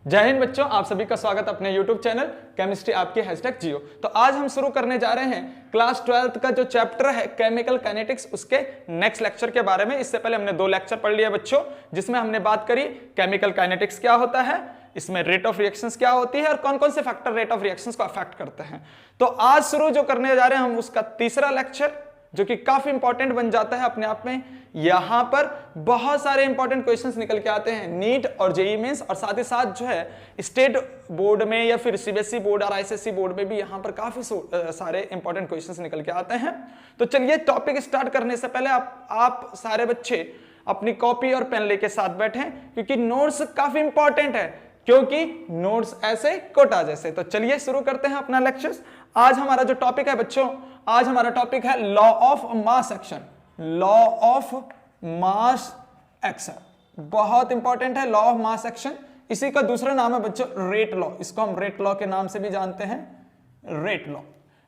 जय हिंद बच्चों, आप सभी का स्वागत अपने YouTube चैनल केमिस्ट्री आपके #जियो। तो आज हम शुरू करने जा रहे हैं क्लास 12th का जो चैप्टर है केमिकल काइनेटिक्स, उसके नेक्स्ट लेक्चर के बारे में। इससे पहले हमने 2 लेक्चर पढ़ लिया बच्चों, जिसमें हमने बात करी केमिकल काइनेटिक्स क्या होता है, इसमें रेट ऑफ रिएक्शंस क्या होती है और कौन कौन से फैक्टर रेट ऑफ रिएक्शंस को अफेक्ट करते हैं। तो आज शुरू जो करने जा रहे हैं हम उसका तीसरा लेक्चर, जो कि काफी इंपॉर्टेंट बन जाता है अपने आप में। यहां पर बहुत सारे इंपॉर्टेंट क्वेश्चंस निकल के आते हैं नीट और जेईई मेंस, और साथ ही साथ जो है स्टेट बोर्ड में या फिर सीबीएसई बोर्ड और आईसीएसई बोर्ड में भी यहां पर काफी सारे इंपॉर्टेंट क्वेश्चंस निकल के आते हैं। तो चलिए टॉपिक स्टार्ट करने से पहले आप सारे बच्चे अपनी कॉपी और पेन लेके साथ बैठे, क्योंकि नोट्स काफी इंपॉर्टेंट है, क्योंकि नोट्स ऐसे कोटा जैसे। तो चलिए शुरू करते हैं अपना लेक्चर्स। आज हमारा जो टॉपिक है बच्चों, आज हमारा टॉपिक है law of mass action. Law of mass action बहुत इंपॉर्टेंट है, लॉ ऑफ मास एक्शन। इसी का दूसरा नाम है बच्चों रेट लॉ। इसको हम रेट लॉ के नाम से भी जानते हैं, रेट लॉ,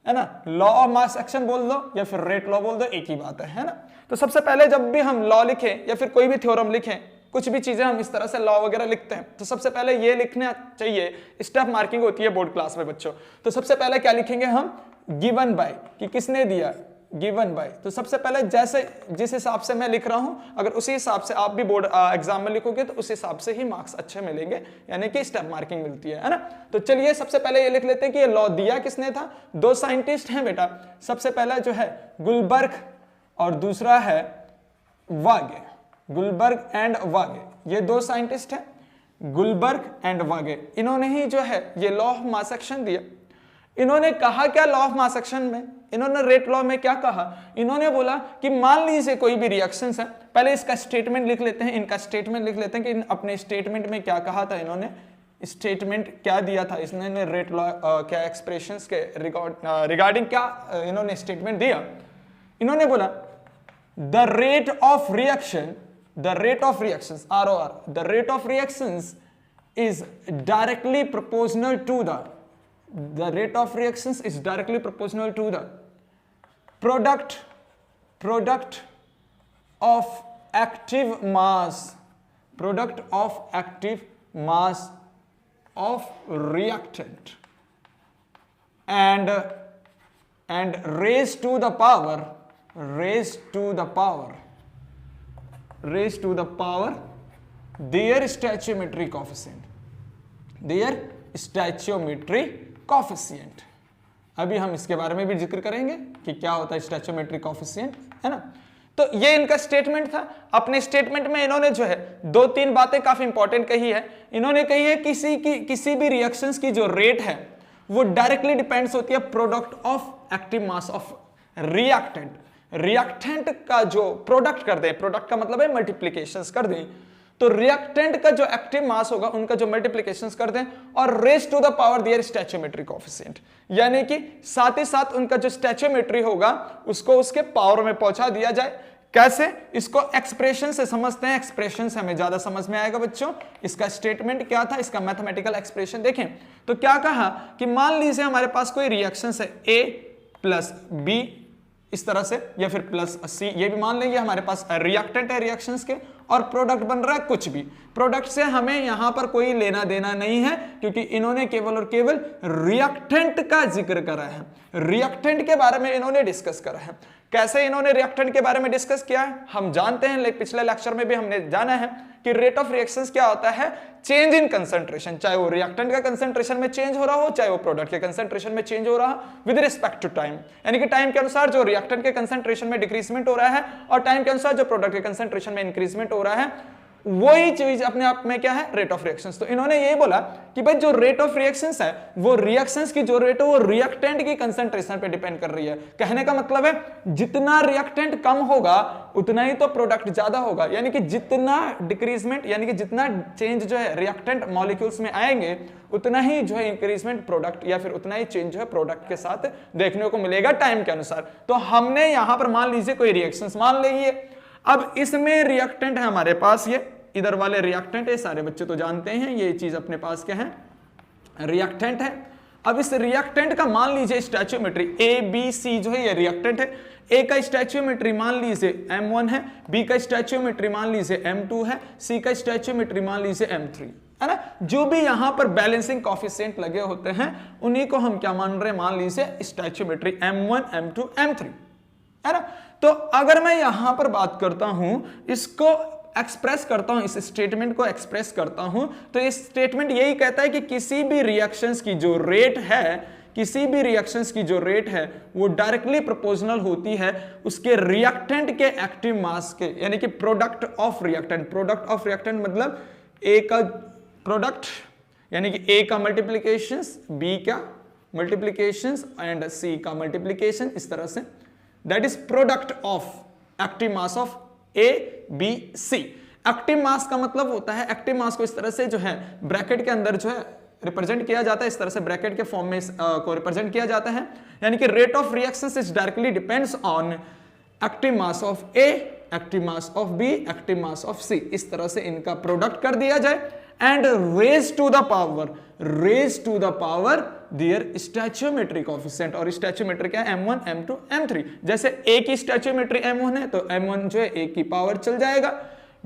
है ना। लॉ ऑफ मास एक्शन बोल दो या फिर रेट लॉ बोल दो, एक ही बात है ना। तो सबसे पहले जब भी हम लॉ लिखें या फिर कोई भी थ्योरम लिखें, कुछ भी चीजें हम इस तरह से लॉ वगैरह लिखते हैं, तो सबसे पहले ये लिखना चाहिए, स्टेप मार्किंग होती है बोर्ड क्लास में बच्चों। तो सबसे पहले क्या लिखेंगे हम, गिवन बाय, कि किसने दिया, गिवन बाय। तो सबसे पहले जैसे जिस हिसाब से मैं लिख रहा हूं, अगर उसी हिसाब से आप भी बोर्ड एग्जाम में लिखोगे तो उस हिसाब से ही मार्क्स अच्छे मिलेंगे, यानी कि स्टेप मार्किंग मिलती है ना। तो चलिए सबसे पहले ये लिख लेते हैं कि ये लॉ दिया किसने था। 2 साइंटिस्ट हैं बेटा, सबसे पहला जो है गुलबर्ग और दूसरा है वागे। गुलबर्ग एंड वागे, ये 2 साइंटिस्ट हैं, गुलबर्ग एंड वागे। इन्होंने ही जो है ये लॉ ऑफ मास एक्शन दिया। इन्होंने कहा क्या लॉ ऑफ मास एक्शन में, इन्होंने रेट लॉ में क्या कहा, इन्होंने बोला कि मान लीजिए कोई भी रिएक्शंस है, पहले इसका स्टेटमेंट लिख लेते हैं, इनका स्टेटमेंट लिख लेते हैं कि अपने स्टेटमेंट में क्या कहा था। इन्होंने स्टेटमेंट क्या दिया था, इसने रेट लॉ क्या एक्सप्रेशंस के रिगार्डिंग क्या इन्होंने स्टेटमेंट दिया। इन्होंने बोला the rate of reaction, the rate of reactions, ROR, the rate of reactions is directly proportional to the rate of reactions is directly proportional to the product of active mass, product of active mass of reactant and raised to the power their stoichiometry coefficient। अभी हम इसके बारे में भी जिक्र करेंगे कि क्या होता है स्टैचियोमेट्रिक कोएफिशिएंट, है ना। तो ये इनका स्टेटमेंट था। अपने स्टेटमेंट में इन्होंने जो है 2-3 बातें काफी इंपॉर्टेंट कही है। इन्होंने कही है किसी भी रिएक्शंस की जो रेट है वो डायरेक्टली डिपेंड्स होती है product of active mass of reactant. Reactant का जो प्रोडक्ट कर दें, प्रोडक्ट का मतलब है मल्टीप्लिकेशंस कर दें, तो रिएक्टेंट का जो एक्टिव मास होगा उनका जो मल्टीप्लिकेशंस कर दें, और raise to the power their stoichiometry coefficient, यानी कि साथ ही साथ उनका जो स्टैचियोमेट्री होगा उसको उसके पावर में पहुंचा दिया जाए। कैसे, इसको एक्सप्रेशन से समझते हैं, एक्सप्रेशन से हमें ज्यादा समझ में आएगा बच्चों। इसका स्टेटमेंट क्या था, इसका मैथमेटिकल एक्सप्रेशन देखें तो क्या कहा कि मान लीजिए हमारे पास कोई रिएक्शन है A + B इस तरह से, या फिर +C, ये भी मान लेंगे हमारे पास रिएक्टेंट है रिएक्शंस के, और प्रोडक्ट बन रहा है कुछ भी। प्रोडक्ट से हमें यहां पर कोई लेना देना नहीं है, क्योंकि इन्होंने केवल और केवल रिएक्टेंट का जिक्र करा है, रिएक्टेंट के बारे में इन्होंने डिस्कस करा है। कैसे इन्होंने रिएक्टेंट के बारे में डिस्कस किया है हम जानते हैं, पिछले लेक्चर में भी हमने जाना है कि रेट ऑफ रिएक्शंस क्या होता है, चेंज इन कंसंट्रेशन, चाहे वो रिएक्टेंट का कंसंट्रेशन में चेंज हो रहा हो, चाहे वो प्रोडक्ट के कंसंट्रेशन में चेंज हो रहा हो, विद रिस्पेक्ट टू टाइम, यानी कि टाइम के अनुसार जो रिएक्टेंट के कंसंट्रेशन में डिक्रीजमेंट हो रहा है और टाइम के अनुसार जो प्रोडक्ट के कंसंट्रेशन में इंक्रीजमेंट हो रहा है, वही चीज अपने आप में क्या है, रेट ऑफ रिएक्शंस। तो इन्होंने ये बोला कि भाई जो रेट ऑफ रिएक्शंस है वो रिएक्शंस की जो रेट है वो रिएक्टेंट की कंसंट्रेशन पे डिपेंड कर रही है। कहने का मतलब है जितना रिएक्टेंट कम होगा उतना ही तो प्रोडक्ट ज्यादा होगा, यानी कि जितना डिक्रीजमेंट, यानी कि जितना चेंज जो है रिएक्टेंट मॉलिक्यूल्स में आएंगे उतना ही जो है इंक्रीजमेंट प्रोडक्ट, या फिर उतना ही चेंज जो है प्रोडक्ट के साथ देखने को मिलेगा टाइम के अनुसार। तो हमने यहां पर मान लीजिए कोई रिएक्शंस मान लीजिए, अब इसमें रिएक्टेंट है हमारे पास, ये इधर वाले रिएक्टेंट है, सारे बच्चे तो जानते हैं ये चीज अपने पास क्या है, रिएक्टेंट है। अब इस रिएक्टेंट का मान लीजिए स्टैचियोमेट्री ABC जो है ये रिएक्टेंट है, ए का स्टैचियोमेट्री मान लीजिए M1 है, बी का स्टैचियोमेट्री मान लीजिए M2 है, सी का स्टैचियोमेट्री मान लीजिए M3, है ना। जो भी यहां पर बैलेंसिंग कॉफिशिएंट लगे होते हैं उन्हीं को हम क्या मान रहे हैं, मान लीजिए स्टोइचियोमेट्री M1 M2 M3, है ना। तो अगर मैं यहां पर बात करता हूं, इसको एक्सप्रेस करता हूं, इस स्टेटमेंट को एक्सप्रेस करता हूं, तो इस स्टेटमेंट यही कहता है कि किसी भी रिएक्शंस की जो रेट है, किसी भी रिएक्शंस की जो रेट है वो डायरेक्टली प्रोपोर्शनल होती है उसके रिएक्टेंट के एक्टिव मास के, यानी कि product of reactant. Product of reactant मतलब ए का प्रोडक्ट, यानी कि ए का मल्टीप्लीकेशन, बी का मल्टीप्लीकेशन एंड सी का मल्टीप्लीकेशन, इस तरह से that is product of active mass of A B C. Active mass का मतलब होता है, एक्टिव मास को इस तरह से जो है ब्रैकेट के अंदर जो है रिप्रेजेंट किया जाता है, इस तरह से ब्रैकेट के फॉर्म में को रिप्रेजेंट किया जाता है, यानी कि rate of reactions is directly depends on active mass of A, active mass of B, active mass of C. इस तरह से इनका प्रोडक्ट कर दिया जाए and raise to the power their stoichiometry coefficient. और स्टोइचियोमेट्री क्या है, M1 M2 M3। जैसे A की स्टोइचियोमेट्री M1 है तो M1 जो है A की पावर चल जाएगा,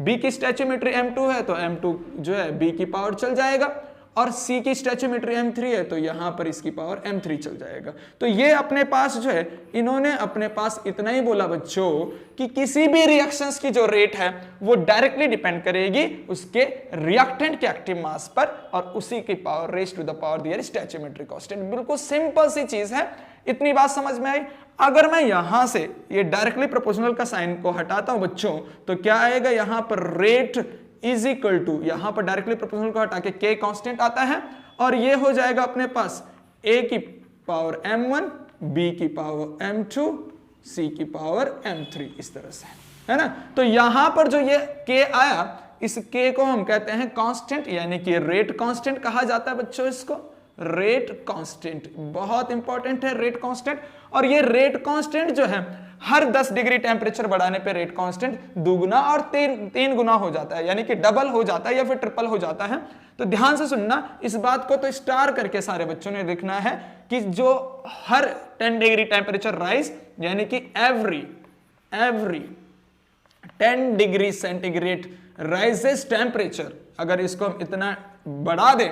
B की स्टोइचियोमेट्री M2 है तो M2 जो है B की पावर चल जाएगा, और C की स्टोइचियोमेट्री M3 है तो यहां पर इसकी पावर M3 चल जाएगा। तो ये अपने पास जो है, इन्होंने अपने पास इतना ही बोला बच्चों कि किसी भी रिएक्शंस की जो रेट है वो डायरेक्टली डिपेंड करेगी उसके रिएक्टेंट के एक्टिव मास पर, और उसी की power raise to the power their stoichiometry constant. बिल्कुल सिंपल सी चीज है, इतनी बात समझ में आई। अगर मैं यहां से ये डायरेक्टली प्रोपोर्शनल का साइन को हटाता हूं बच्चों, तो क्या आएगा, यहां पर रेट इज इक्वल टू, यहां पर डायरेक्टली प्रोपोर्शनल को हटा के k कांस्टेंट आता है, और ये हो जाएगा अपने पास a की पावर M1, b की पावर M2, c की पावर M3, इस तरह से, है ना। तो यहां पर जो ये k आया, इस k को हम कहते हैं कांस्टेंट, यानी कि रेट कांस्टेंट कहा जाता है बच्चों इसको, रेट कांस्टेंट। बहुत इंपॉर्टेंट है रेट कांस्टेंट। और ये रेट कांस्टेंट जो है हर 10 डिग्री टेम्परेचर बढ़ाने पे रेट कांस्टेंट दुगुना और तीन गुना हो जाता है, यानी कि डबल हो जाता है या फिर ट्रिपल हो जाता है। तो ध्यान से सुनना इस बात को, तो स्टार करके सारे बच्चों ने लिखना है कि जो हर 10 डिग्री टेम्परेचर राइज, यानी कि every 10 degree centigrade rises temperature, अगर इसको हम इतना बढ़ा दें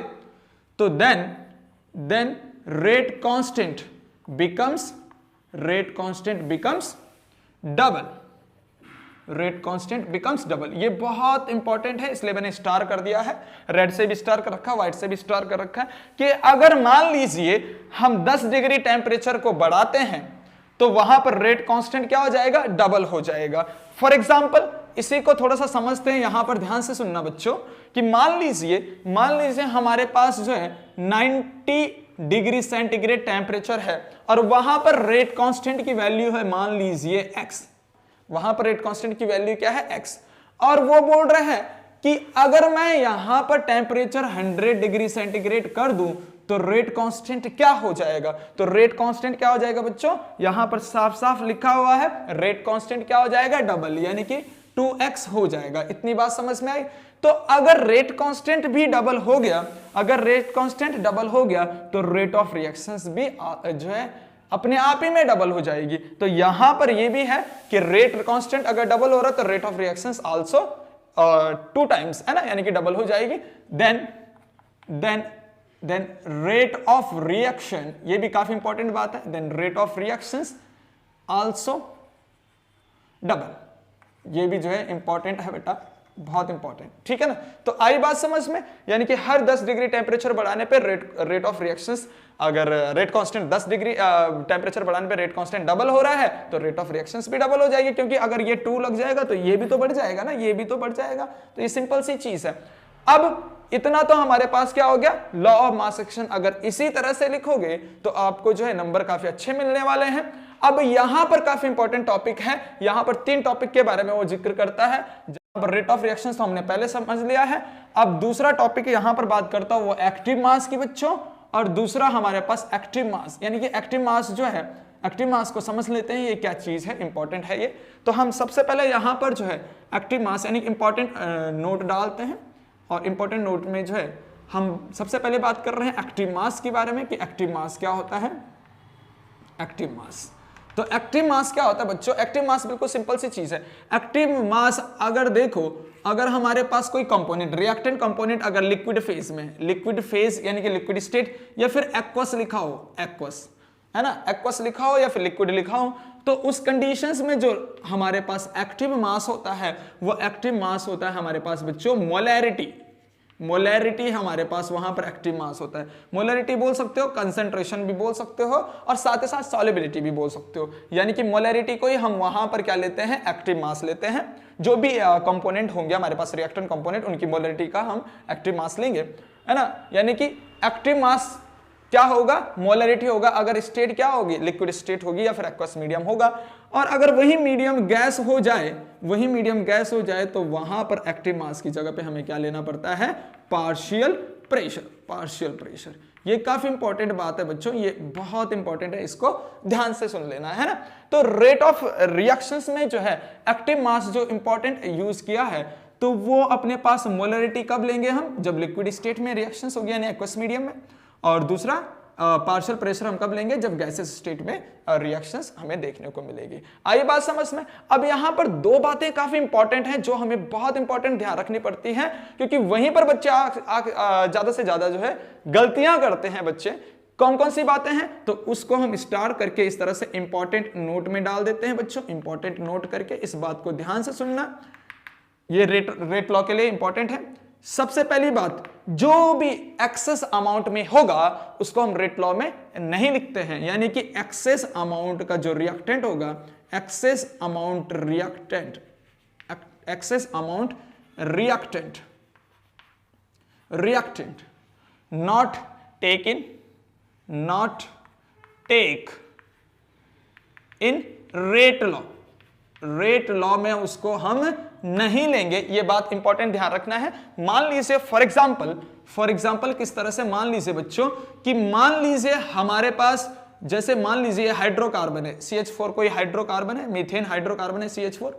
तो then rate constant becomes double, rate constant becomes double. ये बहुत इंपॉर्टेंट है, इसलिए मैंने स्टार कर दिया है, रेड से भी स्टार कर रखा है, व्हाइट से भी स्टार कर रखा है, कि अगर मान लीजिए हम 10 डिग्री टेम्परेचर को बढ़ाते हैं तो वहां पर रेट कांस्टेंट क्या हो जाएगा, डबल हो जाएगा। फॉर एग्जांपल इसी को थोड़ा सा समझते हैं, यहां पर ध्यान से सुनना बच्चों, कि मान लीजिए हमारे पास जो है 90 डिग्री सेंटीग्रेड टेम्परेचर है और वहां पर रेट कांस्टेंट की वैल्यू है मान लीजिए x, वहां पर रेट कांस्टेंट की वैल्यू क्या है x, और वो बोल रहे हैं कि अगर मैं यहां पर टेम्परेचर 100 डिग्री सेंटीग्रेड कर दूं तो रेट कांस्टेंट क्या हो जाएगा। तो रेट कांस्टेंट क्या हो जाएगा बच्चों, यहां पर साफ साफ लिखा हुआ है, रेट कांस्टेंट क्या हो जाएगा, डबल, यानी कि 2x हो जाएगा। इतनी बात समझ में आई। तो अगर रेट कांस्टेंट भी डबल हो गया, तो रेट ऑफ रिएक्शंस भी जो है अपने आप ही में डबल हो जाएगी। तो यहां पर ये भी है कि रेट कांस्टेंट अगर डबल हो रहा है तो rate of reactions also 2 times, है ना, यानी कि डबल हो जाएगी। देन रेट ऑफ रिएक्शन, ये भी काफी इंपॉर्टेंट बात है, then rate of reactions also double. ये भी जो है इंपॉर्टेंट है बेटा, बहुत इंपॉर्टेंट, ठीक है ना। तो आई बात समझ में, यानी कि हर 10 डिग्री टेम्परेचर बढ़ाने पे रेट ऑफ रिएक्शंस, अगर रेट कांस्टेंट 10 डिग्री टेम्परेचर बढ़ाने पे रेट कांस्टेंट डबल हो रहा है तो रेट ऑफ रिएक्शंस भी डबल हो जाएगी, क्योंकि अगर ये 2 लग जाएगा तो ये भी तो बढ़ जाएगा ना, ये भी तो बढ़ जाएगा। तो ये सिंपल सी चीज है। अब इतना तो हमारे पास क्या हो गया, लॉ ऑफ मास एक्शन। अगर इसी तरह से लिखोगे तो आपको जो है नंबर काफी अच्छे मिलने वाले हैं। अब यहां पर काफी इंपॉर्टेंट टॉपिक है, यहां पर 3 टॉपिक के बारे में वो जिक्र करता है। जहां पर रेट ऑफ रिएक्शंस तो हमने पहले समझ लिया है। अब दूसरा टॉपिक यहां पर बात करता हूं वो एक्टिव मास की बच्चों, और दूसरा हमारे पास एक्टिव मास, यानी कि एक्टिव मास जो है, एक्टिव मास को समझ लेते हैं ये क्या चीज है, इंपॉर्टेंट है ये। तो हम सबसे पहले यहां पर जो है एक्टिव मास यानी इंपॉर्टेंट नोट डालते हैं, और इंपॉर्टेंट नोट में जो है हम सबसे पहले बात कर रहे हैं एक्टिव मास के बारे में कि एक्टिव मास क्या होता है, एक्टिव मास। तो तो एक्टिव मास क्या होता है बच्चों? एक्टिव मास बिल्कुल सिंपल सी चीज है। एक्टिव मास अगर देखो, अगर हमारे पास कोई कंपोनेंट, रिएक्टेंट कंपोनेंट अगर लिक्विड फेज में, लिक्विड फेज यानी कि लिक्विड स्टेट या फिर एक्वस लिखा हो, एक्वस है ना, एक्वस लिखा हो या फिर लिक्विड लिखा हो, तो उस कंडीशंस में जो हमारे पास एक्टिव मास होता है वो एक्टिव मास होता है हमारे पास बच्चों मोलैरिटी। मोलैरिटी हमारे पास वहां पर एक्टिव मास होता है। मोलैरिटी बोल सकते हो, कंसंट्रेशन भी बोल सकते हो और साथ ही साथ सॉल्युबिलिटी भी बोल सकते हो। यानी कि मोलैरिटी को ही हम वहां पर क्या लेते हैं? एक्टिव मास लेते हैं। जो भी कंपोनेंट होंगे हमारे पास रिएक्टेंट कंपोनेंट, उनकी मोलैरिटी का हम एक्टिव मास लेंगे, है ना। यानी कि एक्टिव मास क्या होगा? मोलैरिटी होगा। अगर स्टेट क्या होगी? लिक्विड स्टेट होगी या फिर एक्वस मीडियम होगा। और अगर वही मीडियम गैस हो जाए, वही मीडियम गैस हो जाए तो वहां पर एक्टिव मास की जगह पे हमें क्या लेना पड़ता है? Partial pressure. पार्शियल प्रेशर, ये काफी इंपॉर्टेंट बात है बच्चों, ये बहुत इंपॉर्टेंट है, इसको ध्यान से सुन लेना है ना। तो रेट ऑफ रिएक्शंस में जो है एक्टिव मास जो इंपॉर्टेंट यूज किया है, तो वो अपने पास मोलैरिटी कब लेंगे हम? जब लिक्विड स्टेट में रिएक्शंस होगी यानी एक्वस मीडियम में। और दूसरा पार्शियल प्रेशर हम कब लेंगे? जब गैसेस स्टेट में रिएक्शंस हमें देखने को मिलेगी। आई बात समझ में? अब यहां पर दो बातें काफी इंपॉर्टेंट हैं जो हमें बहुत इंपॉर्टेंट ध्यान रखनी पड़ती हैं, क्योंकि वहीं पर बच्चे ज्यादा से ज्यादा जो है गलतियां करते हैं बच्चे। कौन कौन सी बातें हैं? तो उसको हम स्टार करके इस तरह से इंपॉर्टेंट नोट में डाल देते हैं बच्चों। इंपॉर्टेंट नोट करके इस बात को ध्यान से सुनना, ये रेट लॉ के लिए इंपॉर्टेंट है। सबसे पहली बात, जो भी एक्सेस अमाउंट में होगा उसको हम रेट लॉ में नहीं लिखते हैं। यानी कि एक्सेस अमाउंट का जो रिएक्टेंट होगा, excess amount reactant, excess amount reactant, reactant not take in rate law. Rate law में उसको हम नहीं लेंगे, ये बात इंपॉर्टेंट ध्यान रखना है। मान लीजिए फॉर एग्जांपल किस तरह से? मान लीजिए बच्चों कि मान लीजिए हमारे पास, जैसे मान लीजिए हाइड्रोकार्बन है CH4, कोई हाइड्रोकार्बन है, मीथेन हाइड्रोकार्बन है CH4।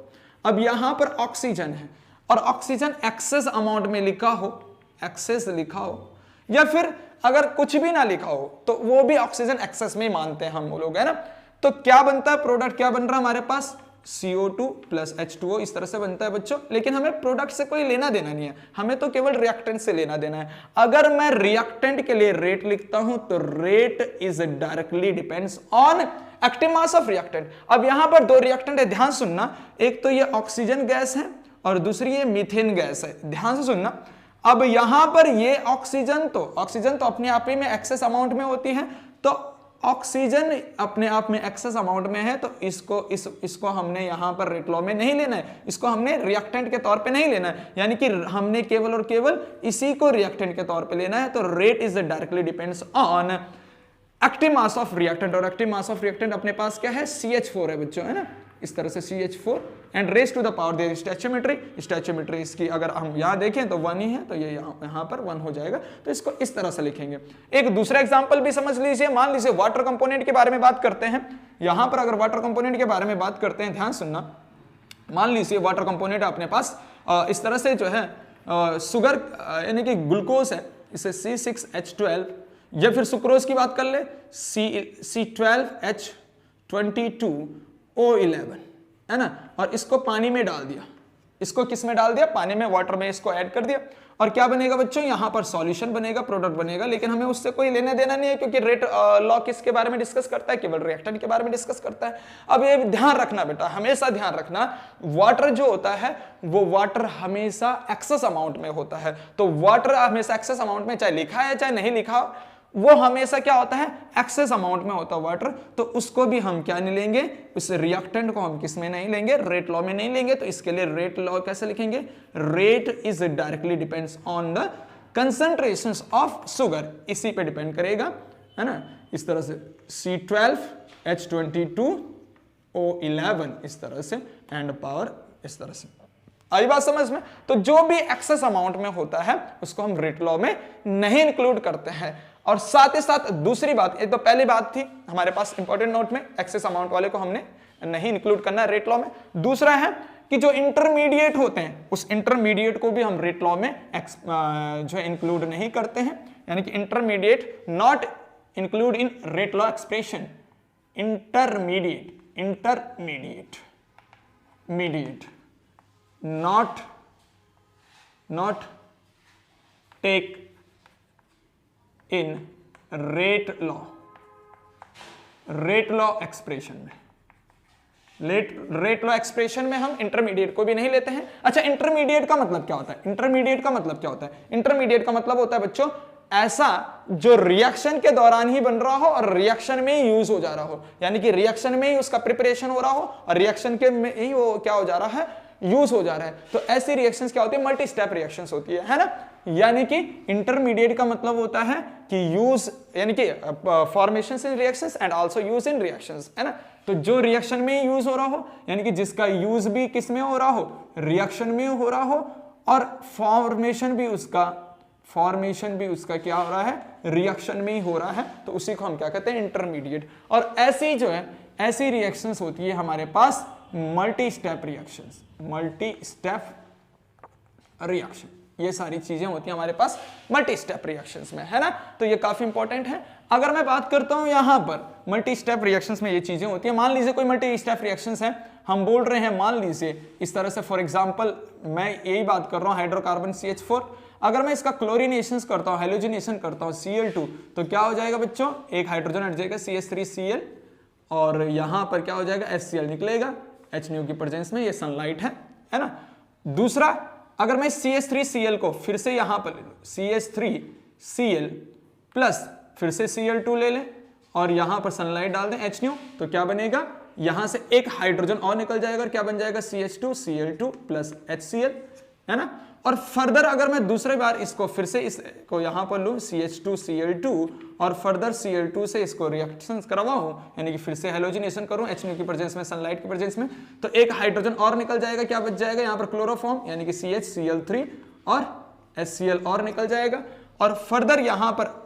अब यहां पर ऑक्सीजन है और ऑक्सीजन एक्सेस अमाउंट में लिखा हो, एक्सेस लिखा हो, या फिर अगर कुछ भी ना लिखा हो तो वो भी ऑक्सीजन एक्सेस में ही मानते हैं हम लोग, है ना। तो क्या बनता है? प्रोडक्ट क्या बन रहा है हमारे पास? CO2 प्लस H2O इस तरह से बनता है बच्चों। लेकिन हमें प्रोडक्ट से कोई लेना देना नहीं है, हमें तो केवल रिएक्टेंट से लेना देना है। अगर मैं रिएक्टेंट के लिए रेट लिखता हूं तो rate is directly depends on active mass of reactant. अब यहां पर दो रिएक्टेंट है, ध्यान सुनना। एक तो ये ऑक्सीजन गैस है और दूसरी ये मीथेन गैस है, ध्यान से सुनना। अब यहां पर ये ऑक्सीजन तो अपने आप ही में एक्सेस अमाउंट में होती है, तो ऑक्सीजन अपने आप में एक्सेस अमाउंट में है, तो इसको हमने यहां पर रेट लॉ में नहीं लेना है, इसको हमने रिएक्टेंट के तौर पे नहीं लेना है। यानी कि हमने केवल और केवल इसी को रिएक्टेंट के तौर पे लेना है। तो rate is directly depends on active mass of reactant, और एक्टिव मास ऑफ रिएक्टेंट अपने पास क्या है? CH4 है बच्चों, है ना। इस तरह से CH4 and raise to the power their stoichiometry इसकी अगर हम यहां देखें तो 1 ही है, तो ये यहां पर 1 हो जाएगा। तो इसको इस तरह से लिखेंगे। एक दूसरा एग्जांपल भी समझ लीजिए। मान लीजिए वाटर कंपोनेंट के बारे में बात करते हैं। यहां पर अगर वाटर कंपोनेंट के बारे में बात करते हैं, ध्यान सुनना। मान लीजिए वाटर कंपोनेंट अपने पास इस तरह से जो है शुगर यानी कि ग्लूकोज है, इसे C6H12, या फिर सुक्रोज की बात कर ले C12H22O11, है ना। और इसको पानी में डाल दिया, इसको किस में डाल दिया? पानी में, वाटर में इसको ऐड कर दिया। और क्या बनेगा बच्चों? यहां पर सॉल्यूशन बनेगा, प्रोडक्ट बनेगा। लेकिन हमें उससे कोई लेना देना नहीं है, क्योंकि रेट लॉ किसके बारे में डिस्कस करता है? केवल रिएक्टेंट के बारे में डिस्कस करता है। अब ये ध्यान रखना बेटा, हमेशा ध्यान रखना, वाटर जो होता है वो वाटर हमेशा एक्सेस अमाउंट में होता है। तो वाटर हमेशा एक्सेस अमाउंट में, चाहे लिखा है चाहे नहीं लिखा, वो हमेशा क्या होता है? एक्सेस अमाउंट में होता है वाटर। तो उसको भी हम क्या नहीं लेंगे? उस रिएक्टेंट को हम किस में नहीं लेंगे? रेट लॉ में नहीं लेंगे। तो इसके लिए रेट लॉ कैसे लिखेंगे? Rate is directly depends on the concentrations of sugar, इसी पे डिपेंड करेगा, है ना। इस तरह से C12H22O11 इस तरह से, एंड पावर इस तरह से। आई बात समझ में? तो जो भी एक्सेस अमाउंट में होता है उसको हम रेट लॉ में नहीं इंक्लूड करते हैं। और साथ ही साथ दूसरी बात, ये तो पहली बात थी हमारे पास इंपॉर्टेंट नोट में, एक्सेस अमाउंट वाले को हमने नहीं इंक्लूड करना है रेट लॉ में। दूसरा है कि जो इंटरमीडिएट होते हैं उस इंटरमीडिएट को भी हम रेट लॉ में जो है इंक्लूड नहीं करते हैं। यानी कि intermediate not include in rate law expression. Intermediate intermediate not take in rate law expression में। रेट लॉ एक्सप्रेशन में हम इंटरमीडिएट को भी नहीं लेते हैं। अच्छा, इंटरमीडिएट का मतलब क्या होता है? इंटरमीडिएट का मतलब होता है बच्चों ऐसा जो रिएक्शन के दौरान ही बन रहा हो और रिएक्शन में ही यूज हो जा रहा हो, यानी कि रिएक्शन में ही उसका प्रिपरेशन हो रहा हो और रिएक्शन के में ही वो क्या हो जा रहा है, यूज हो जा रहा है। तो ऐसी रिएक्शंस क्या होती है? मल्टी स्टेप रिएक्शंस होती है ना। यानी कि इंटरमीडिएट का मतलब होता है कि यूज, यानी कि formations in reactions and also use in reactions, है ना। तो जो रिएक्शन में यूज हो रहा हो, यानी कि जिसका यूज भी किस में हो रहा हो, रिएक्शन में हो रहा हो, और फॉर्मेशन भी उसका क्या हो रहा है, रिएक्शन में ही हो रहा है, तो उसी को हम क्या कहते हैं, इंटरमीडिएट। और ऐसी जो है ऐसी रिएक्शंस होती है हमारे पास मल्टी स्टेप रिएक्शन। ये सारी चीजें होती हैं हमारे पास मल्टी स्टेप रिएक्शंस में, है ना। तो ये काफी इंपॉर्टेंट है। अगर मैं बात करता हूं यहां पर मल्टी स्टेप रिएक्शंस में ये चीजें होती है। मान लीजिए कोई मल्टी स्टेप रिएक्शंस है, हम बोल रहे हैं, मान लीजिए इस तरह से, फॉर एग्जांपल मैं यही बात कर रहा हूं हाइड्रोकार्बन CH4, अगर मैं इसका क्लोरीनेशन करता हूं, हेलोजिनेशन करता हूं Cl2, तो क्या हो जाएगा बच्चों, एक हाइड्रोजन हट जाएगा CH3Cl और यहां पर क्या हो जाएगा, HCl निकलेगा HNO की प्रेजेंस में, ये सनलाइट है ना। दूसरा, अगर मैं CH3Cl को फिर से यहां पर ले लूं, CH3Cl प्लस फिर से Cl2 ले लें और यहां पर सनलाइट डाल दें HNO, तो क्या बनेगा, यहां से एक हाइड्रोजन और निकल जाएगा और क्या बन जाएगा, CH2Cl2 प्लस HCl, है ना। और फर्दर अगर मैं दूसरे बार इसको फिर से इसको यहां पर लूं CH2Cl2 और फर्दर Cl2 से इसको रिएक्शंस करवाऊं, यानी कि फिर से हेलोजिनेशन करूं HNO की प्रेजेंस में, सनलाइट की प्रेजेंस में, तो एक हाइड्रोजन और निकल जाएगा, क्या बच जाएगा यहां पर, क्लोरोफॉर्म, यानी कि CHCl3 और HCl और निकल जाएगा। और फर्दर यहां पर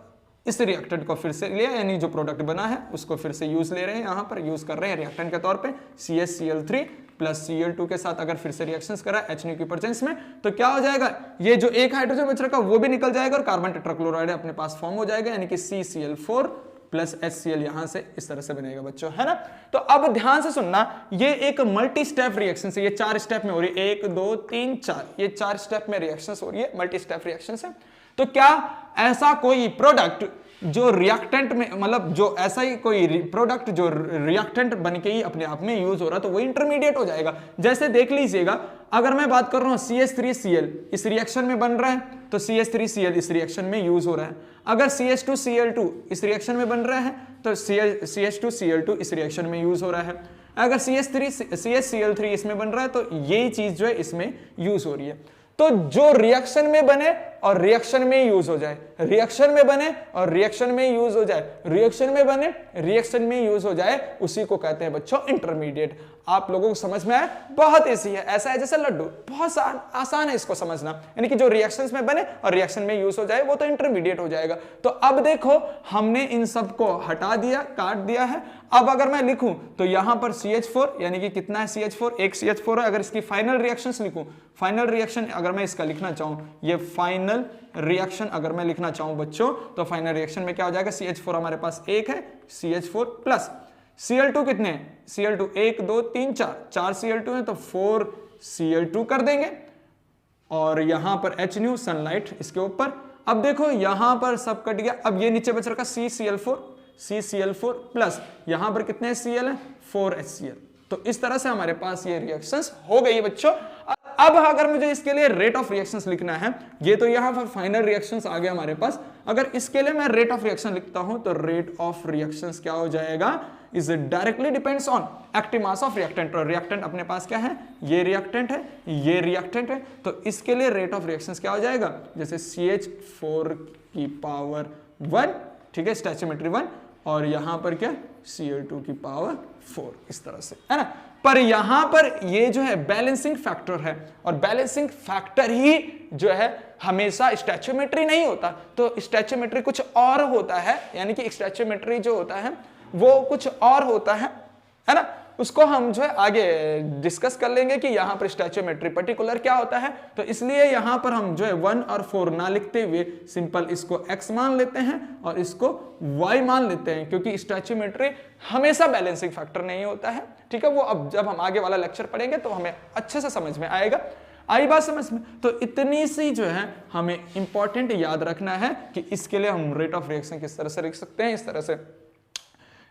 इस रिएक्टेंट को फिर से लिया, यानी जो प्रोडक्ट बना है उसको फिर से यूज ले रहे हैं, यहां पर यूज कर रहे हैं रिएक्टेंट के तौर पे CHCl3 प्लस Cl2 के साथ अगर फिर से रिएक्शंस करा HNO की प्रेजेंस में, तो क्या हो जाएगा, ये जो एक हाइड्रोजन बच रखा वो भी निकल जाएगा और कार्बन टेट्राक्लोराइड अपने पास फॉर्म हो जाएगा, यानी कि CCl4 प्लस HCl यहां से इस तरह से बनेगा बच्चों, है ना। तो अब ध्यान से सुनना, ये एक मल्टी स्टेप रिएक्शन है, ये 4 स्टेप में हो रही है, 1 2 3 4, ये 4 स्टेप में रिएक्शंस हो रही है, मल्टी स्टेप रिएक्शंस है। तो क्या ऐसा कोई प्रोडक्ट जो रिएक्टेंट में, मतलब जो ऐसा ही कोई प्रोडक्ट जो रिएक्टेंट बन के ही अपने आप में यूज हो रहा है, तो वो इंटरमीडिएट हो जाएगा। जैसे देख लीजिएगा, अगर मैं बात कर रहा हूं CH3Cl इस रिएक्शन में बन रहा है, तो CH3Cl इस रिएक्शन में यूज हो रहा है। अगर CH2Cl2 इस रिएक्शन में बन रहा है, तो CH2Cl2 इस रिएक्शन में यूज हो रहा है। अगर CHCl3 इसमें बन रहा है, तो यही चीज जो है इसमें यूज हो रही है। तो जो रिएक्शन में बने और रिएक्शन में यूज हो जाए, रिएक्शन में बने और रिएक्शन में यूज हो जाए, रिएक्शन में बने रिएक्शन में यूज हो जाए, उसी को कहते हैं बच्चों इंटरमीडिएट। आप लोगों को समझ में आया? बहुत इजी है, ऐसा है जैसे लड्डू, बहुत आसान है इसको समझना, यानी कि जो रिएक्शंस में बने और रिएक्शन में यूज हो जाए वो तो इंटरमीडिएट हो जाएगा। तो अब देखो, हमने इन सबको हटा दिया, काट दिया है। अब अगर मैं लिखूं तो यहां पर CH4, यानी कि कितना है CH4, एक CH4 है। अगर इसकी फाइनल रिएक्शंस लिखूं, फाइनल रिएक्शन अगर मैं इसका लिखना चाहूं, ये फाइनल रिएक्शन अगर मैं लिखना चाहूं बच्चों, तो फाइनल रिएक्शन में क्या हो जाएगा, CH4 हमारे पास एक है, CH4 प्लस Cl2 कितने हैं, Cl2 1 2 3 4 Cl2 है, तो 4 Cl2 कर देंगे और यहां पर HNO सनलाइट इसके ऊपर। अब देखो यहां पर सब कट गया, अब ये नीचे बच रखा CCl4 प्लस यहां पर कितने Cl है, 4 HCl। तो इस तरह से हमारे पास ये रिएक्शंस हो गई बच्चों। अब अगर मुझे इसके लिए रेट ऑफ रिएक्शंस लिखना है, ये तो यहां पर फाइनल रिएक्शंस आ गया हमारे पास। अगर इसके लिए मैं रेट ऑफ रिएक्शन लिखता हूं, तो रेट ऑफ रिएक्शंस क्या हो जाएगा, is directly depends on active mass of reactant. और रिएक्टेंट अपने पास क्या है, ये रिएक्टेंट है, ये रिएक्टेंट है, तो इसके लिए रेट ऑफ रिएक्शंस क्या हो जाएगा, जैसे CH4 की पावर 1, ठीक है, स्टोइचियोमेट्री 1, और यहां पर क्या Cl2 की पावर 4, इस तरह से, है ना। पर यहां पर ये जो है बैलेंसिंग फैक्टर है, और बैलेंसिंग फैक्टर ही जो है हमेशा स्टोइचियोमेट्री नहीं होता, तो स्टोइचियोमेट्री कुछ और होता है, यानी कि स्टोइचियोमेट्री जो होता है वो कुछ और होता है ना। उसको हम जो है आगे डिस्कस कर लेंगे कि यहां पर स्टोइचियोमेट्री पर्टिकुलर क्या होता है। तो इसलिए यहां पर हम जो है 1 और 4 ना लिखते हुए सिंपल इसको x मान लेते हैं और इसको y मान लेते हैं, क्योंकि स्टोइचियोमेट्री हमेशा बैलेंसिंग फैक्टर नहीं होता है, ठीक है, वो अब जब हम आगे वाला लेक्चर पढ़ेंगे तो हमें अच्छे से समझ में आएगा। आई बात समझ में? तो इतनी सी जो है हमें इंपॉर्टेंट याद रखना है कि इसके लिए हम रेट ऑफ रिएक्शन किस तरह से लिख सकते हैं। इस तरह से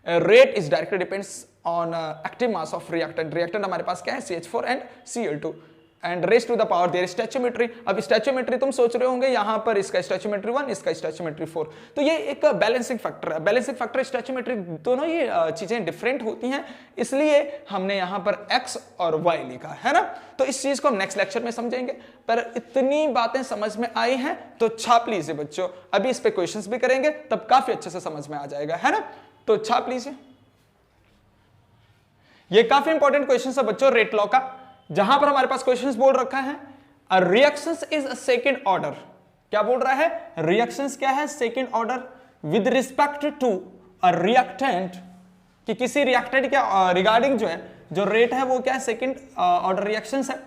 rate is directly depends on active mass of reactant. Reactant हमारे पास क्या है, CH4 and Cl2 and raise to the power their stoichiometry. अब स्टैचोमेट्री तुम सोच रहे होंगे यहाँ पर इसका स्टैचोमेट्री 1, इसका स्टैचोमेट्री 4, तो ये एक बैलेंसिंग फैक्टर है। बैलेंसिंग फैक्टर, स्टैचोमेट्री, दोनों ये चीजें डिफरेंट होती हैं, इसलिए हमने यहाँ पर x और y लिखा है ना। तो इस चीज को हम नेक्स्ट लेक्चर में समझेंगे, पर इतनी बातें समझ में आई हैं तो छाप लीजिए बच्चों। अभी इस पे क्वेश्चंस भी करेंगे तब काफी अच्छे से समझ में आ जाएगा, है ना। तो छाप लीजिए, ये काफी इंपॉर्टेंट क्वेश्चन है बच्चों रेट लॉ का, जहां पर हमारे पास क्वेश्चंस बोल रखा है a reactions is a second order. क्या बोल रहा है, रिएक्शंस क्या है, second order with respect to a reactant, कि किसी रिएक्टेंट के रिगार्डिंग जो है जो रेट है वो क्या है, सेकंड ऑर्डर रिएक्शंस है।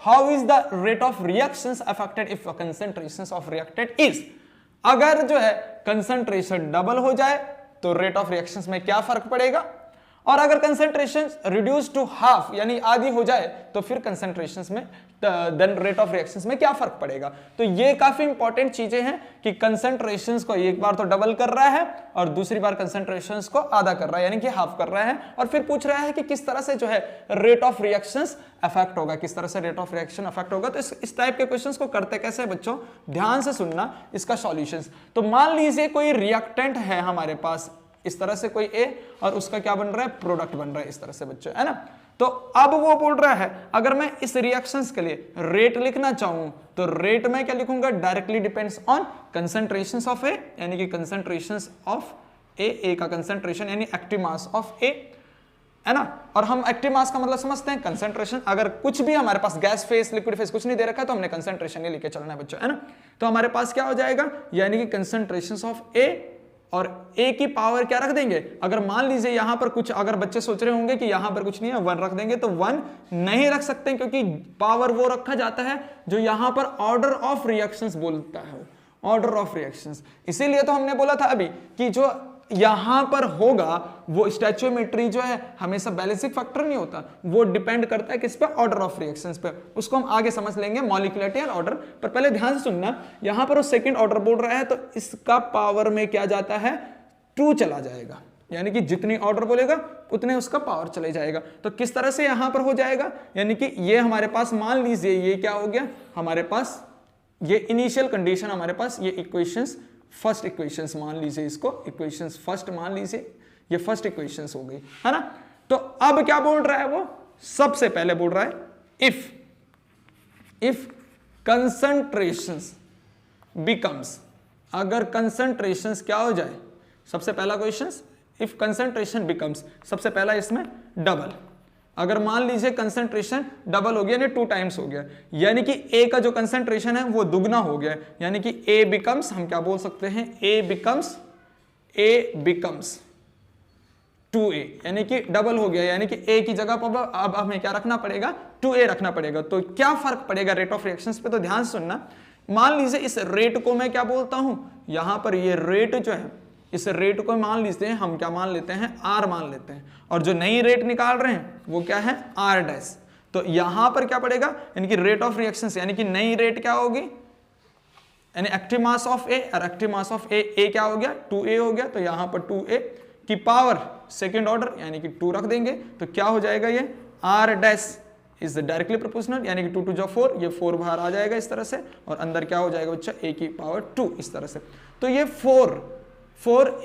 How is the rate of reactions affected if concentrations of reactant is, अगर जो है कंसंट्रेशन डबल हो जाए तो रेट ऑफ रिएक्शंस में क्या फर्क पड़ेगा, और अगर कंसंट्रेशन रिड्यूस टू हाफ यानी आधी हो जाए तो फिर कंसंट्रेशंस में देन रेट ऑफ रिएक्शंस में क्या फर्क पड़ेगा। तो ये काफी इंपॉर्टेंट चीजें हैं कि कंसंट्रेशंस को एक बार तो डबल कर रहा है और दूसरी बार कंसंट्रेशंस को आधा कर रहा है यानी कि हाफ कर रहा है, और फिर पूछ रहा है कि किस तरह से जो है रेट ऑफ रिएक्शंस अफेक्ट होगा, किस तरह से रेट ऑफ रिएक्शन अफेक्ट होगा। तो इस टाइप के क्वेश्चंस को करते कैसे बच्चों, ध्यान से सुनना इसका सॉल्यूशंस। तो मान लीजिए कोई रिएक्टेंट है हमारे पास इस तरह से कोई A, और उसका क्या बन रहा है, प्रोडक्ट बन रहा है इस तरह से बच्चों, है ना। तो अब वो बोल रहा है अगर मैं इस रिएक्शंस के लिए रेट लिखना चाहूं तो रेट में क्या लिखूंगा, directly depends on concentrations of A, यानी कि कंसंट्रेशंस ऑफ A का कंसंट्रेशन यानी एक्टिव मास ऑफ A, है ना। और हम एक्टिव मास का मतलब समझते हैं कंसंट्रेशन। अगर कुछ भी हमारे पास गैस फेस, लिक्विड फेस कुछ नहीं दे रखा है तो हमने कंसंट्रेशन ही लेके चलना है बच्चों, है ना। तो हमारे पास क्या हो जाएगा, यानी कि कंसंट्रेशंस ऑफ A, और A की पावर क्या रख देंगे, अगर मान लीजिए यहां पर कुछ, अगर बच्चे सोच रहे होंगे कि यहां पर कुछ नहीं है 1 रख देंगे, तो 1 नहीं रख सकते क्योंकि पावर वो रखा जाता है जो यहां पर ऑर्डर ऑफ रिएक्शंस बोलता है, ऑर्डर ऑफ रिएक्शंस। इसीलिए तो हमने बोला था अभी कि जो यहां पर होगा वो स्टैचोमेट्री जो है हमेशा बैलेंसिंग फैक्टर नहीं होता, वो डिपेंड करता है किस पे, ऑर्डर ऑफ रिएक्शंस पे। उसको हम आगे समझ लेंगे मॉलिक्यूलरिटी और ऑर्डर, पर पहले ध्यान से सुनना। यहां पर वो सेकंड ऑर्डर बोल रहा है तो इसका पावर में क्या जाता है, 2 चला जाएगा, यानी कि जितनी ऑर्डर बोलेगा उतने उसका पावर चले जाएगा। तो किस तरह से यहां पर हो जाएगा, यानी कि ये हमारे पास मान लीजिए ये क्या हो गया, हमारे पास ये इनिशियल कंडीशन, हमारे पास ये इक्वेशंस, फर्स्ट इक्वेशंस मान लीजिए, इसको इक्वेशंस फर्स्ट मान लीजिए, ये फर्स्ट इक्वेशंस हो गई, है ना। तो अब क्या बोल रहा है वो, सबसे पहले बोल रहा है इफ कंसंट्रेशंस बिकम्स, अगर कंसंट्रेशंस क्या हो जाए, सबसे पहला क्वेश्चन, इफ कंसंट्रेशन बिकम्स, सबसे पहला इसमें डबल, अगर मान लीजिए कंसंट्रेशन डबल हो गया यानी 2 टाइम्स हो गया, यानी कि A का जो कंसंट्रेशन है वो दुगना हो गया, यानी कि A बिकम्स, हम क्या बोल सकते हैं, A बिकम्स 2A, यानी कि डबल हो गया, यानी कि A की जगह पर अब हमें क्या रखना पड़ेगा, 2A रखना पड़ेगा। तो क्या फर्क पड़ेगा रेट ऑफ रिएक्शंस पे, तो ध्यान सुनना। मान लीजिए इस रेट को मैं क्या बोलता हूं, यहां पर ये रेट जो है, इस रेट को मान लेते हैं हम, क्या मान लेते हैं, R मान लेते हैं, और जो नई रेट निकाल रहे हैं वो क्या है, R डैश। तो यहां पर क्या पड़ेगा, यानी कि रेट ऑफ रिएक्शंस, यानी कि नई रेट क्या होगी, यानी एक्टिव मास ऑफ A, और एक्टिव मास ऑफ A क्या हो गया, 2A हो गया, तो यहां पर 2A की पावर सेकेंड ऑर्डर यानी कि 2 रख देंगे, तो क्या हो जाएगा, ये R dash is directly proportional, यानी कि 2 2 4, ये 4 बाहर आ जाएगा इस तरह से, और अंदर क्या हो जाएगा बच्चा, A की पावर 2 इस तरह से। तो ये 4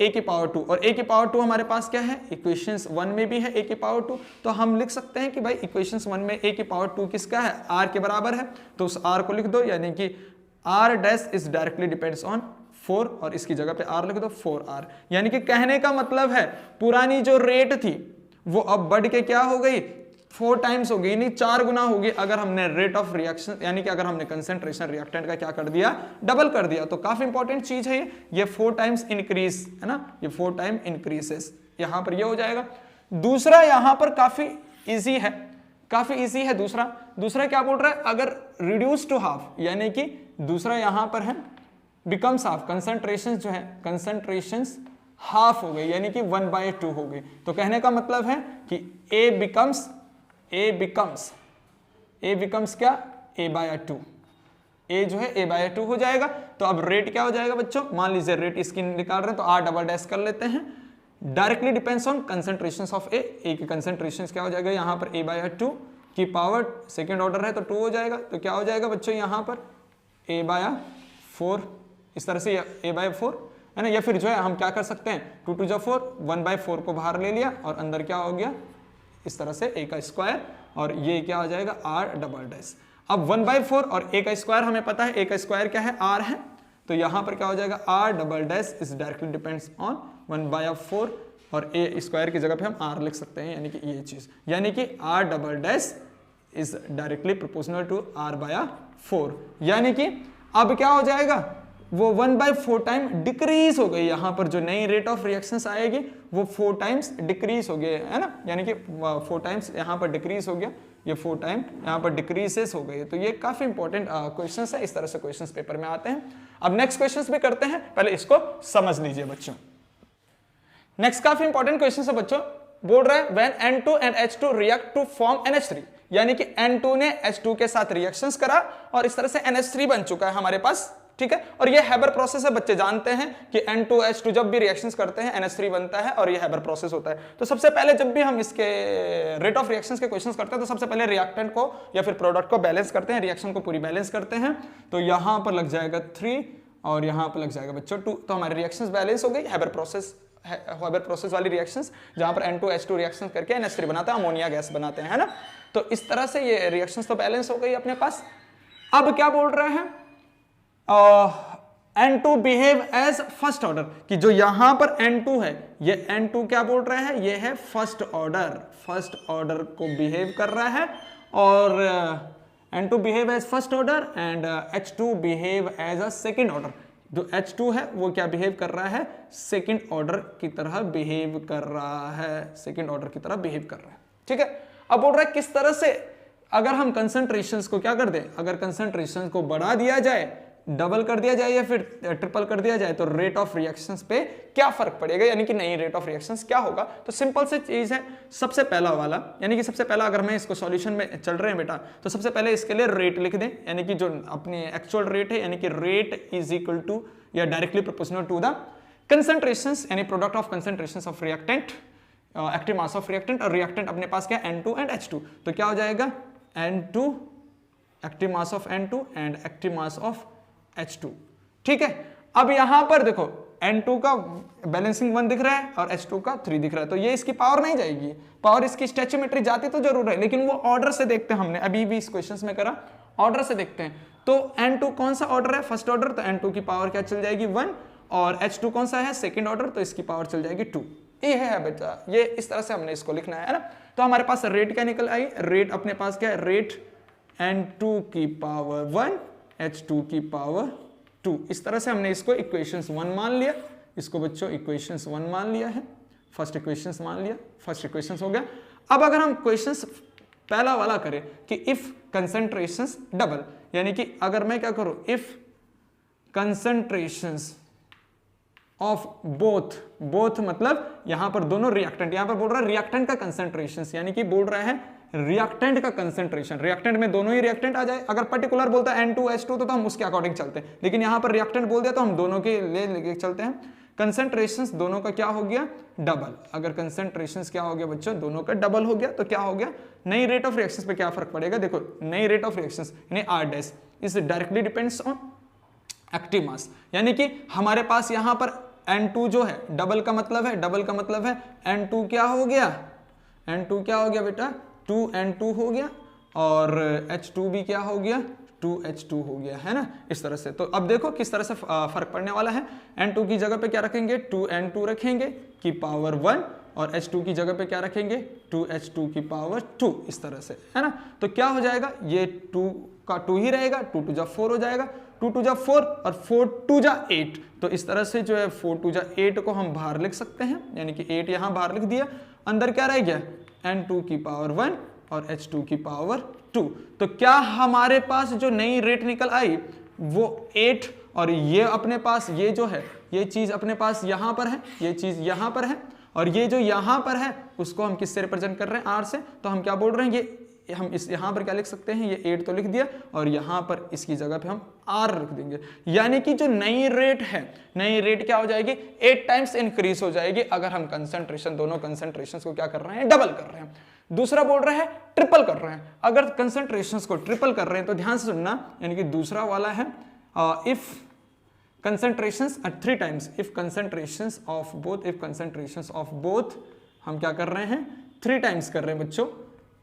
A की पावर 2, और A की पावर 2 हमारे पास क्या है, इक्वेशंस 1 में भी है A की पावर 2, तो हम लिख सकते हैं कि भाई इक्वेशंस 1 में A की पावर 2 किसका है, R के बराबर है, तो उस R को लिख दो, यानी कि R dash is directly depends on 4, और इसकी जगह पे R लिख दो 4R, यानी कि कहने का मतलब है पुरानी जो रेट थी वो अब बढ़ के क्या हो गई, 4 टाइम्स हो गई, नहीं 4 गुना होगी, अगर हमने रेट ऑफ रिएक्शन, यानी कि अगर हमने कंसंट्रेशन रिएक्टेंट का क्या कर दिया, डबल कर दिया। तो काफी इंपॉर्टेंट चीज है ये 4 टाइम्स इंक्रीज, है ना, ये 4 टाइम इंक्रीजेस, यहां पर ये हो जाएगा। दूसरा यहां पर काफी इजी है, काफी इजी है। दूसरा क्या बोल रहा है, अगर रिड्यूस टू हाफ, यानी कि दूसरा यहां पर है बिकम्स हाफ, कंसंट्रेशन जो है, कंसंट्रेशंस हाफ हो गई, यानी कि 1/2 हो गई। तो कहने का मतलब है कि a बिकम्स क्या, a/2, a जो है a/2 हो जाएगा। तो अब रेट क्या हो जाएगा बच्चों, मान लीजिए रेट इसकी निकाल रहे हैं तो r डबल डैश कर लेते हैं। Directly depends on concentrations of a की कंसंट्रेशंस क्या हो जाएगा यहाँ पर a/2 की पावर, सेकेंड ऑर्डर है तो 2 हो जाएगा। तो क्या हो जाएगा बच्चों यहाँ पर a/4, इस तरह से a/4 है ना। या फिर जो है हम क्या कर सकते हैं, 2 2 4, 1/4 को बाहर ले लिया और अंदर क्या हो गया, इस तरह से a का स्क्वायर, और ये क्या हो जाएगा r डबल डैश। अब 1/4 और a का स्क्वायर हमें पता है, a का स्क्वायर क्या है, r है। तो यहाँ पर क्या हो जाएगा, r double dash is directly depends on 1/4, और a स्क्वायर की जगह पे हम r लिख सकते हैं, यानी कि ये चीज, यानी कि r double dash is directly proportional to r/4। यानी कि अब क्या हो जाएगा, वो 1/4 टाइम डिक्रीज हो गई। यहाँ पर जो नई रेट ऑफ रिएक्शंस आएगी वो 4 टाइम्स डिक्रीज हो गए, है ना, यानी कि 4 टाइम्स यहाँ पर डिक्रीज हो गया, ये 4 टाइम यहाँ पर डिक्रीजेस हो गई। तो ये काफी इंपॉर्टेंट क्वेश्चंस है, इस तरह से क्वेश्चंस पेपर में आते हैं। अब नेक्स्ट क्वेश्चंस भी करते हैं, पहले इसको समझ लीजिए बच्चों। नेक्स्ट काफी इंपॉर्टेंट क्वेश्चन है बच्चों, बोल रहा है when N2 and H2 react to form NH3, यानी कि N2 ने H2 के साथ रिएक्शंस करा और इस तरह से NH3 बन चुका है हमारे पास, ठीक है। और ये हैबर प्रोसेस है, बच्चे जानते हैं कि N2 H2 जब भी रिएक्शंस करते हैं NH3 बनता है और ये हैबर प्रोसेस होता है। तो सबसे पहले जब भी हम इसके रेट ऑफ रिएक्शंस के क्वेश्चंस करते हैं तो सबसे पहले रिएक्टेंट को या फिर प्रोडक्ट को बैलेंस करते हैं, रिएक्शन को पूरी बैलेंस करते हैं। तो यहाँ पर लग जाएगा 3 और यहाँ पर लग जाएगा बच्चों 2। तो हमारी रिएक्शंस बैलेंस हो गई, हैबर प्रोसेस वाली रिएक्शंस, जहां पर N2 H2 रिएक्शन करके NH3 बनाता है, अमोनिया गैस बनाते हैं, है ना। तो इस तरह से ये रिएक्शंस तो बैलेंस हो गई अपने पास। अब क्या बोल रहे हैं, N2 behave as first order, कि जो यहां पर N2 है, ये N2 क्या बोल रहा है, ये है फर्स्ट ऑर्डर को बिहेव कर रहा है। और N2 behave as first order and H2 behave as a second order. जो H2 है वो क्या बिहेव कर रहा है, सेकंड ऑर्डर की तरह बिहेव कर रहा है, ठीक है। अब बोल रहा है किस तरह से अगर हम कंसंट्रेशंस को क्या कर दें, अगर कंसंट्रेशंस को बढ़ा दिया जाए, डबल कर दिया जाए या फिर ट्रिपल कर दिया जाए, तो रेट ऑफ रिएक्शंस पे क्या फर्क पड़ेगा, यानी कि नई रेट ऑफ रिएक्शंस क्या होगा। तो सिंपल से चीज है, सबसे पहला वाला, यानी कि सबसे पहला अगर मैं इसको सॉल्यूशन में चल रहे हैं बेटा, तो सबसे पहले इसके लिए रेट लिख दें, यानी कि जो अपनी एक्चुअल रेट है, यानी कि रेट इज इक्वल टू या directly proportional to the concentrations, यानी product of concentrations of reactant, active mass of reactant, और रिएक्टेंट अपने पास क्या, N2 एंड H2। तो क्या हो जाएगा, N2 active mass of N2 and active mass of H2, ठीक है। अब यहां पर देखो N2 का बैलेंसिंग 1 दिख रहा है और H2 का 3 दिख रहा है, तो ये इसकी पावर नहीं जाएगी, पावर इसकी स्टैचियोमेट्री जाती तो जरूर है, लेकिन वो ऑर्डर से देखते हैं, हमने अभी भी इस क्वेश्चंस में करा, ऑर्डर से देखते हैं। तो N2 कौन सा ऑर्डर है, फर्स्ट ऑर्डर, तो N2 की पावर क्या चल जाएगी 1, और H2 कौन सा है, सेकेंड ऑर्डर, तो इसकी पावर चल जाएगी 2। ये है बेटा, ये इस तरह से हमने इसको लिखना है ना। तो हमारे पास रेट क्या निकल आई, रेट अपने पास क्या है, रेट N2 की पावर 1 H2 की पावर 2, इस तरह से हमने इसको इक्वेशंस 1 मान लिया, इसको बच्चों इक्वेशंस 1 मान लिया है, फर्स्ट इक्वेशंस मान लिया, फर्स्ट इक्वेशंस हो गया। अब अगर हम क्वेश्चंस पहला वाला करें कि इफ कंसंट्रेशंस डबल, यानी कि अगर मैं क्या करूं, इफ कंसंट्रेशंस ऑफ बोथ मतलब यहां पर दोनों रिएक्टेंट, यहां पर बोल रहा है रिएक्टेंट का कंसंट्रेशंस, यानी कि बोल रहा है रिएक्टेंट का कंसंट्रेशन, रिएक्टेंट में दोनों ही रिएक्टेंट आ जाए। अगर पर्टिकुलर बोलता है N2 H2 तो हम उसके अकॉर्डिंग चलते हैं, लेकिन यहां पर रिएक्टेंट बोल दिया तो हम दोनों के ले चलते हैं। कंसंट्रेशंस दोनों का क्या हो गया, डबल। अगर कंसंट्रेशंस क्या हो गया बच्चों, दोनों का डबल हो गया, तो क्या हो गया, नई रेट ऑफ रिएक्शंस पे क्या फर्क पड़ेगा, देखो नई रेट ऑफ रिएक्शंस यानी R dash is directly depends on active मास, यानी कि हमारे पास यहां पर N2 जो है, डबल का मतलब है N2 क्या हो गया, N2 क्या हो गया बेटा, 2N2 हो गया, और H2 भी क्या हो गया, 2H2 हो गया, है ना, इस तरह से। तो अब देखो किस तरह से फर्क पड़ने वाला है, N2 की जगह पे क्या रखेंगे, 2N2 रखेंगे की पावर 1, और H2 की जगह पे क्या रखेंगे, 2H2 की पावर 2, इस तरह से, है ना। तो क्या हो जाएगा, ये 2 का 2 ही रहेगा, 2 2 जा 4 हो जाएगा, 2 2 जा 4 और 4 2 जा 8। तो इस तरह से जो है 4 2 जा 8 को हम बाहर लिख सकते हैं, यानी कि 8 यहां बाहर लिख दिया, अंदर क्या रह गया, N2 की पावर 1 और H2 की पावर 2। तो क्या हमारे पास जो नई रेट निकल आई वो 8 और ये अपने पास ये जो है ये चीज अपने पास यहां पर है, ये चीज यहां पर है, और ये जो यहां पर है उसको हम किससे रिप्रेजेंट कर रहे हैं, आर से। तो हम क्या बोल रहे हैं, ये हम इस यहां पर क्या लिख सकते हैं, ये 8 तो लिख दिया और यहां पर इसकी जगह पे हम आर लिख देंगे। यानी कि जो नई रेट है, नई रेट क्या हो जाएगी, 8 टाइम्स इंक्रीज हो जाएगी अगर हम कंसंट्रेशन, दोनों कंसंट्रेशन को क्या कर रहे हैं, डबल कर रहे हैं। दूसरा बोल रहे हैं ट्रिपल कर रहे हैं। अगर कंसंट्रेशन को ट्रिपल कर रहे हैं तो ध्यान से सुनना, यानी कि दूसरा वाला है if concentrations at 3 times, if concentrations of both हम क्या कर रहे हैं, 3 times कर रहे हैं बच्चों,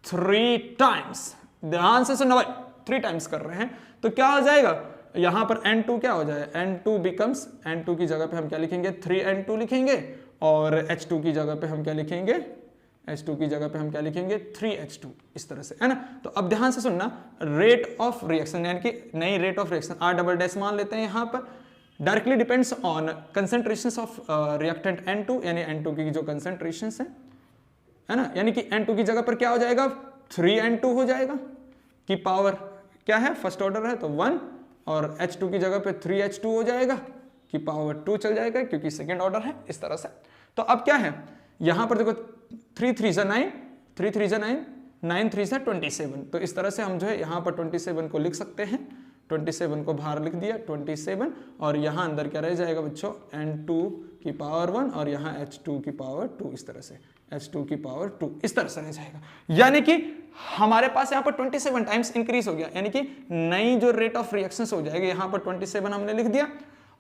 3 times, ध्यान से सुनना भाई, 3 times कर रहे हैं तो क्या हो जाएगा, यहां पर N2 क्या हो जाएगा, N2 becomes, N2 की जगह पे हम क्या लिखेंगे, 3N2 लिखेंगे, और H2 की जगह पे हम क्या लिखेंगे, H2 की जगह पे हम क्या लिखेंगे, 3H2, इस तरह से, है ना। तो अब ध्यान से सुनना, रेट ऑफ रिएक्शन यानी कि नई rate of reaction R double dash मान लेते हैं यहां पर, directly depends on concentrations of reactant N2, यानी N2 की जो कंसंट्रेशंस है ना, यानी कि N2 की जगह पर क्या हो जाएगा, 3N2 हो जाएगा, की पावर क्या है, फर्स्ट ऑर्डर है तो 1, और H2 की जगह पे 3H2 हो जाएगा, की पावर 2 चल जाएगा क्योंकि सेकेंड ऑर्डर है, इस तरह से। तो अब क्या है, यहां पर देखो 3 3 जा 9, 3 3 जा 9, 9 3 जा 27, तो इस तरह से हम जो है यहाँ पर 27 को लिख सकते हैं, 27 को बाहर लिख दिया 27, और यहाँ अंदर क्या रह जाएगा बच्चों, N2 की पावर 1 और यहाँ H2 की पावर 2, इस तरह से H2 की पावर 2, इस तरह से रह जाएगा। यानी कि हमारे पास यहाँ पर 27 टाइम्स इंक्रीज हो गया, यानी कि नई जो रेट ऑफ रिएक्शंस हो जाएगी, यहाँ पर 27 हमने लिख दिया।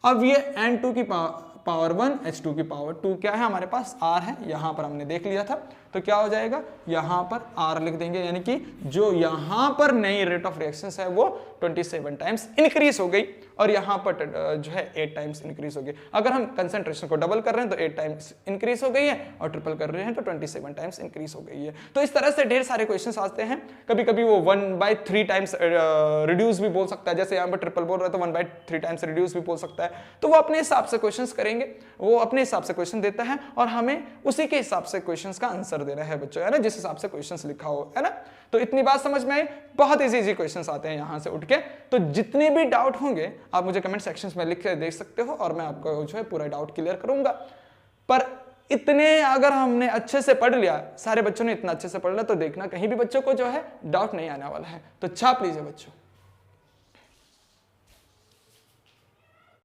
अब ये N2 की पावर 1, H2 की पावर 2 क्या है हमारे पास, R है, यहाँ पर हमने देख लिया था, तो क्या हो जाएगा, यहाँ पर R लिख देंगे, यानी कि जो यहाँ पर नई रेट ऑफ रिएक्शंस है वो 27 टाइम्स इंक्रीज हो गई, और यहाँ पर जो है 8 टाइम्स इंक्रीज हो गई। अगर हम कंसंट्रेशन को डबल कर रहे हैं तो 8 टाइम्स इंक्रीज हो गई है, और ट्रिपल कर रहे हैं तो 27 टाइम्स इंक्रीज हो गई है। तो इस तरह से ढेर सारे क्वेश्चंस आते हैं, कभी कभी वो 1/3 टाइम्स रिड्यूस भी बोल सकता है, जैसे यहाँ पर ट्रिपल बोल रहा है तो 1/3 टाइम्स रिड्यूस भी बोल सकता है। तो वो अपने हिसाब से क्वेश्चन करेंगे, वो अपने हिसाब से क्वेश्चन देता है, और हमें उसी के हिसाब से क्वेश्चन का आंसर देना है बच्चों, है ना, जिस हिसाब से क्वेश्चंस लिखा हो, है ना। तो इतनी बात समझ में आई, बहुत इजी क्वेश्चंस आते हैं यहां से उठ के। तो जितने भी डाउट होंगे आप मुझे कमेंट सेक्शंस में लिख के देख सकते हो, और मैं आपको जो है पूरा डाउट क्लियर करूंगा। पर इतने अगर हमने अच्छे से पढ़ लिया, सारे बच्चों ने इतना अच्छे से पढ़ लिया, तो देखना कहीं भी बच्चों को जो है डाउट नहीं आने वाला है। तो छाप लीजिए बच्चों।